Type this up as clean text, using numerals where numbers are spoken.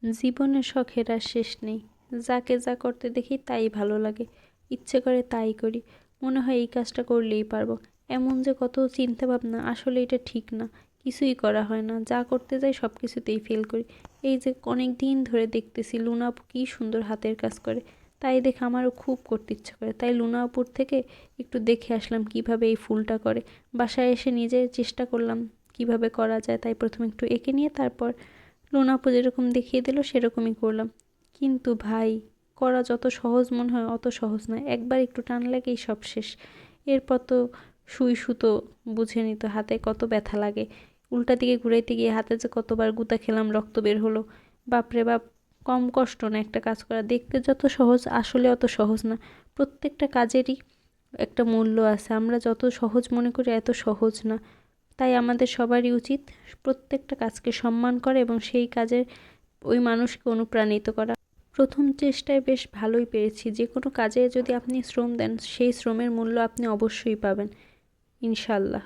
জীবনের শখের আর শেষ নেই। যাকে যা করতে দেখি তাই ভালো লাগে, ইচ্ছে করে তাই করি। মনে হয় এই কাজটা করলেই পারবো। এমন যে কত চিন্তা ভাবনা, আসলে এটা ঠিক না। কিছুই করা হয় না, যা করতে যাই সব কিছুতেই ফেল করি। এই যে অনেক দিন ধরে দেখতেছি লুনা আপু কী সুন্দর হাতের কাজ করে, তাই দেখে আমারও খুব করতে ইচ্ছে করে। তাই লুনা আপুর থেকে একটু দেখে আসলাম কিভাবে এই ফুলটা করে। বাসায় এসে নিজে চেষ্টা করলাম কিভাবে করা যায়। তাই প্রথমে একটু এঁকে নিয়ে তারপর লোনা আপু যেরকম দেখিয়ে দিল সেরকমই করলাম। কিন্তু ভাই, করা যত সহজ মনে হয় অত সহজ নয়। একবার একটু টান লাগেই সব শেষ। এরপর তো সুই সুতো বুঝে নিত, হাতে কত ব্যথা লাগে। উল্টা দিকে ঘুরাইতে গিয়ে হাতে যে কতবার গুতা খেলাম, রক্ত বের হলো। বাপরে বাপ, কম কষ্ট না একটা কাজ করা। দেখতে যত সহজ আসলে অত সহজ না। প্রত্যেকটা কাজেরই একটা মূল্য আছে, আমরা যত সহজ মনে করি এত সহজ না। তাই আমাদের সবারই উচিত প্রত্যেকটা কাজকে সম্মান করা এবং সেই কাজের ওই মানুষকে অনুপ্রাণিত করা। প্রথম চেষ্টায় বেশ ভালোই পেরেছি। যে কোনো কাজে যদি আপনি শ্রম দেন সেই শ্রমের মূল্য আপনি অবশ্যই পাবেন, ইনশাল্লাহ।